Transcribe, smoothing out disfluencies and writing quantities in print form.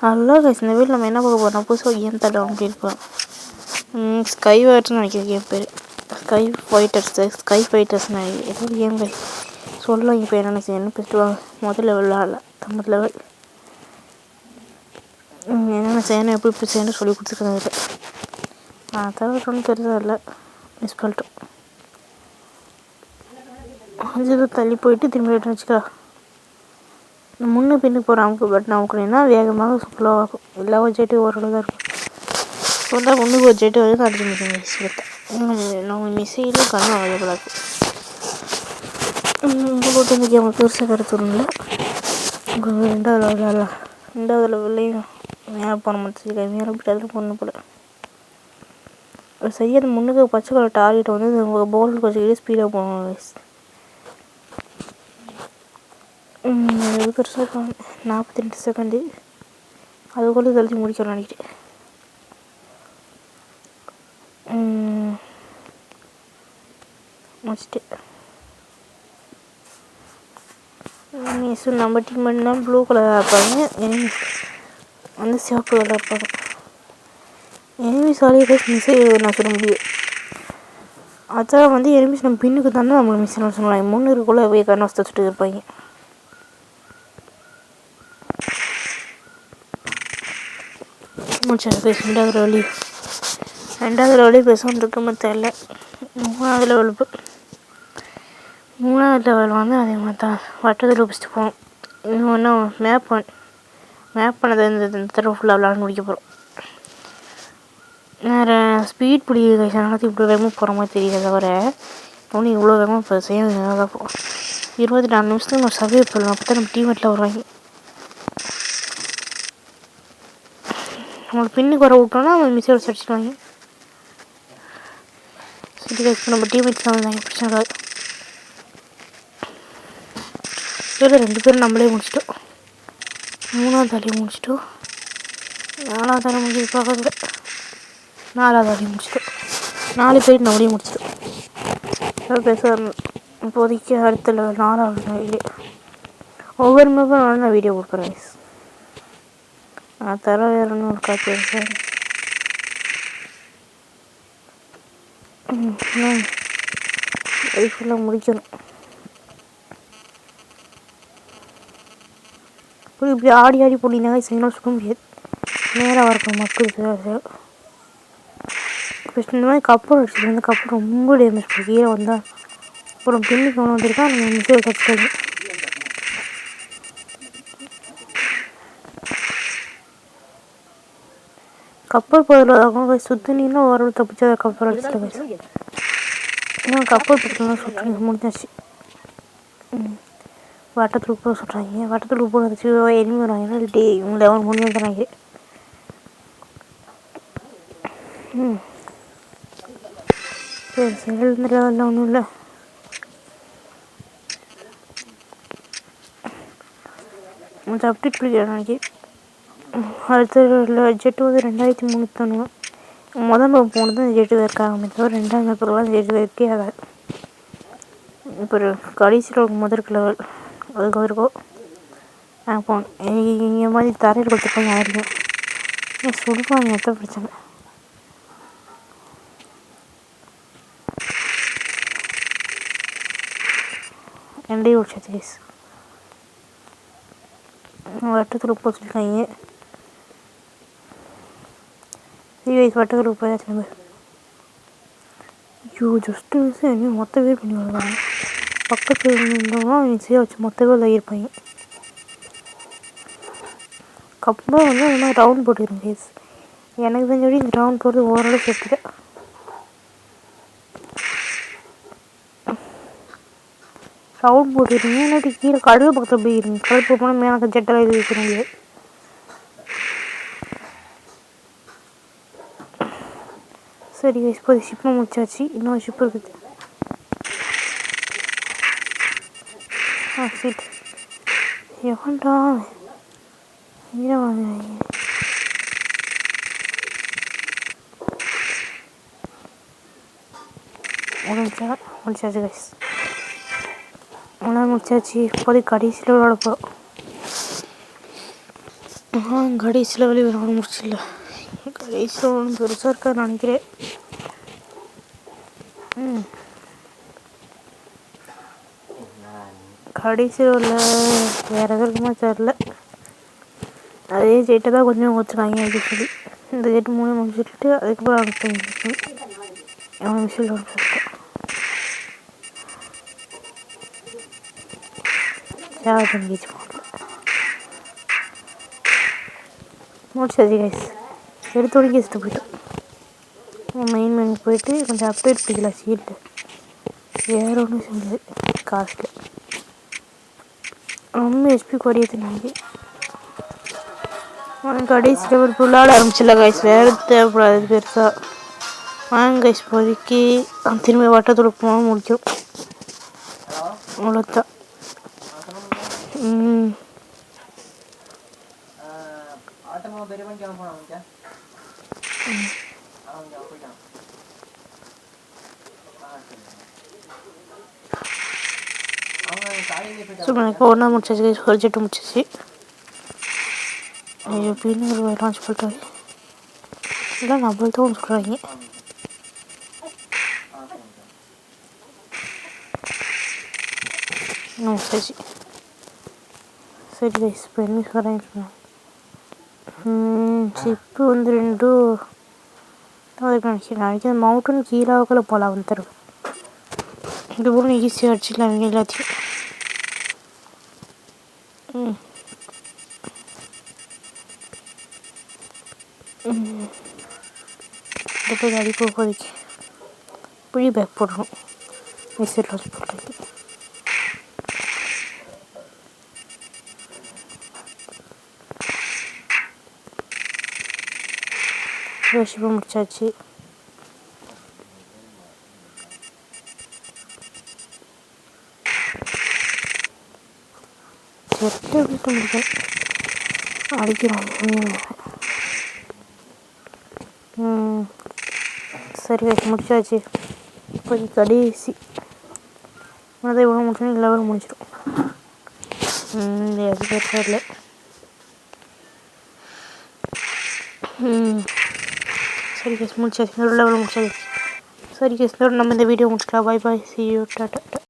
Hello guys, இந்த வீட்டில் நம்ம என்ன பார்க்க போகிறோம்? புதுசாக கேம் தட்டோம் பண்ணியிருக்கோம். ஸ்கை ஃபைட்டர்ஸ்னு நினைக்கிறேன் கேம் பேர். ஸ்கை ஃபைட்டர்ஸ்னு ஏதோ கேம் கைஸ் சொல்லலாம். இப்போ என்ன பெஸ்ட்டு வாங்க முதல் லெவலில் ஆடல தமிழ் லெவல் என்னென்ன செய்யணும் எப்படி செய்யணும் சொல்லி கொடுத்துருக்காங்க. தவிர ஒன்றும் பெருசாக இல்லை, மிஸ் பண்ணிட்டோம். கொஞ்சம் தள்ளி போயிட்டு திரும்பி ரிட்டர்ன் வச்சுக்கலாம். முன்ன பின்னுக்கு போகிற அமுக்கு பட்டன் அமுக்குனா வேகமாக ஸ்லோவாக ஆகும். எல்லா ஜெட்டும் ஓரளவு தான் இருக்கும். சொன்னால் முன்னுக்கு ஒரு ஜெட்டு வந்து அடுத்து மிஷின் நம்ம மிசைலும் கண்ணு அவைலபிளாக இருக்கும். உங்களோட இந்த கேம் பெருசாக கருத்துருல உங்களுக்கு ரெண்டாவது லெவல்லையும் மேலே போன மட்டும் மேலே போட்டு அதில் பொண்ணு போல செய்யறது. முன்னுக்கு பச்சை கலர் டார்கெட் வந்து உங்கள் பவுலில் கொஞ்சம் ஸ்பீடாக போகணும். பெருசாக 42 செகண்டு அதுக்குள்ளே தள்ளி முடிக்கணும்னு நினைக்கிறேன். முடிச்சுட்டு நம்ம டீம் பண்ணால் ப்ளூ கலராக இருப்பாங்க, எனிமீஸ் வந்து சிவப்பு கலராக இருப்பாங்க. எனிமீஸ் ஆலியே மிஸ்ஸே நான் சொல்ல முடியும். அதான் வந்து எனிமீஸ் நம்ம பின்னுக்கு தானே நம்மளை மிஸ் சொல்லலாம். முன்னுக்குள்ளே போய் கண்ணாஸ் வச்சுட்டு இருப்பாங்க. முடிச்சாரு ரெண்டாவது லெவலி பேசணும் இருக்குமே தெரியல. மூணாவது லெவல் வந்து அதே மாதிரி தான் வட்டத்தில் வச்சுட்டு போகணும். இன்னும் மேப் பண்ணதை இந்த தடவை ஃபுல்லாக விளாட முடிக்க போகிறோம். வேறு ஸ்பீட் பிடிக்கிற கைசானது இப்படி வேகமாக போகிற மாதிரி தெரியல. தவிர ஒன்றும் இவ்வளோ வேகமாக இப்போ செய்ய தான் போகும். 24 நிமிஷத்துக்கு நம்ம சர்வே பண்ணலாம். அப்போ தான் நம்ம டீமெட்டில் வருவாங்க. நம்மளுக்கு பின்னுக்கு வர விட்டோன்னா அவங்க மிஸ்ஸை அடிச்சுடுவாங்க. சரி கைஸ், நம்ம டீம்மேட்ஸ் வந்தாங்க, பிரச்சனை இருக்காது. இதில் 2 பேரும் நம்மளே முடிச்சிட்டோம். 3ஆவது தாலியை முடிச்சிட்டோம். 4ஆவது தாலி முடிஞ்சது பார்க்கறதுல 4ஆவது தாலியை முடிச்சிட்டோம். 4 பேர் நம்மளே முடிச்சிட்டோம். பேச இப்போதைக்கு அடுத்த லெவல் 4ஆவது தாலியே ஒவ்வொரு மேப்பும் நான் வீடியோ கொடுக்குறேன் கைஸ். தர வேறுன்னு ஒரு காட்சி சார். லைஃபெல்லாம் முடிக்கணும். இப்படி ஆடி போனீங்கன்னா சிக்னல் சுட முடியாது. நேராக வரணும் மக்களுக்கு. ஃபஸ்ட் இந்த மாதிரி கப்பல் அடிச்சுட்டு வந்து கப்பல் ரொம்ப டேமேஜ் பண்ணி கீழே வந்தால் அப்புறம் பின்னுக்கு ஒன்று வந்துருக்கா நம்ம மிஸ்ஸை கற்றுக்கணும். கப்பல் போதில் சுற்றினீங்கன்னா ஓரளவு தப்பிச்சா கப்பல் அடிச்சுட்டு ஏன்னா கப்பல் பக்கத்துலாம் சுற்றி முடிஞ்சாச்சு. வட்டத்தில் போக சொல்கிறாங்க. வட்டத்தில் போக வச்சு எனிமி வராங்க. டே இவங்க லெவல் முடிஞ்சு வந்துடுறாங்க. சரி இந்த லெவலில் ஒன்றும் இல்லை. கொஞ்சம் அப்டேட் பண்ணிக்கிறேன் நாளைக்கு. அடுத்த ஜெட்டு வந்து 2300 முதல் மேப் போனது ஜெட்டு இருக்காங்க. தவிர 2ஆவது மேப்பெல்லாம் ஜெட்டு இருக்கே ஆகாது. இப்போ கடைசியில் முதற்கு லெவல் அதுக்கு இருக்கும். இங்கே மாதிரி தரையில் கொடுத்துருப்பாங்க. யாருக்கும் சொல்லுவாங்க எத்தனை பிரச்சனை. ரெண்டையும் முடிச்சாச்சு கைஸ். வட்டத்தில் போக சொல்லியிருக்காங்க. வட்டத்தில் போயாச்சு நம்ம. ஐயோ ஜஸ்ட்டு மிஸ் என்ன மொத்த பேர் பண்ணி வருவாங்க. பக்கத்தில் இருந்தவங்க மிஸ்ஸையாக வச்சு மொத்த பேர் இருப்பாங்க. கப்பல் வந்து இந்த மாதிரி ரவுண்ட் போட்டுக்கிறேன் கைஸ். எனக்கு தெரிஞ்சபடி இந்த ரவுண்ட் போட்டு ஓரளவு சேர்த்துட்டேன். ரவுண்ட் போட்டுக்கிறீங்க. இல்லாட்டி கீழே கடல் பக்கத்தில் போயிருங்க. கடல் போனால் மேலே ஜெட்டெல்லாம் இது வைக்க முடியாது. சரி இப்போ ஷிப்பை முடிச்சாச்சு. இன்னொரு ஷிப் இருக்குது. சீட் எவன்டா இதை வாங்குறாங்க. முடிச்சாச்சு கைஸ். முடிச்சாச்சு. இப்போதைக்கு கடைசியில் விளாட போகிறோம். கடைசியில் வெளியே வர முடிச்சில்ல. கடைசியில் ஒன்றும் பெருசாக இருக்கான்னு நினைக்கிறேன். கடைசியில் உள்ள வேறு எதுக்குமா தெரில. அதே ஜெயிட்டை தான் கொஞ்சம் ஊற்றுனாங்க அப்படின்னு சொல்லி இந்த ஜெயிட்டு 3 முடிச்சுட்டு அதுக்கப்புறம் அனுப்பிச்சு அவன் மிஷில் சொல்லிட்டேன். சேவ் முடிச்சாச்சு கைஸ். எடுத்தோடனே கேஸ்ட்டு போய்ட்டோம். மெயின் போயிட்டு கொஞ்சம் அப்டேட் பண்ணிக்கலாம் சீட்டு. வேறு ஒன்றும் செஞ்சது காஸ்ட்டில் ரொம்ப ஹெச்பி குறையுதுனாங்க. கடைசியில் ஒரு புல்லால் ஆரம்பிச்சில்ல கைஸ். வேறு தேவைப்படாது பெருசாக. வாங்க கைஸ் இப்போதைக்கு திரும்பி வட்டத்தோடு போனால் முடிக்கும். அவ்வளோதான். சும்மா ஒன்றா முடிச்சாச்சு. ஒரு ஜெட்டு முடிச்சிச்சு. எப்படின்னு ஒரு லான்ச் பண்ணிட்டாரு. இல்லை நம்மள்தான் ஒன்று சொல்கிறாங்க. சரி சரி கைஸ் இப்போ என்ன சொல்கிறேன். ஷிப்பு வந்து 2 அதுக்கு நினைக்கிறேன். மவுண்டன் கீழாவுக்குள்ள போகலாம் வந்துடுவேன். இது கூட ஈஸியாக அடிச்சிக்கலாம் அவங்க எல்லாத்தையும். இதை போய் அடிப்போம். இப்போதைக்கு புளி பேக் போடணும். மிஸ்ஸில் லாஸ் போட்டு ஷிப்பை முடிச்சாச்சு. செட்டு விட்டு முடிக்கும் அடிக்கிறோம். சரி முடிச்சாச்சு. கொஞ்சம் கடைசி அதை இவ்வளோ முடிச்சோம். லெவல் முடிச்சிடும். அது பெருசாக இல்லை. சரி கேஸ் முடிச்சாச்சு. லெவல் முடிச்சாச்சு. சரி கேஸ் நம்ம இந்த வீடியோ முடிச்சிக்கலாம். Bye bye. see you. Tata.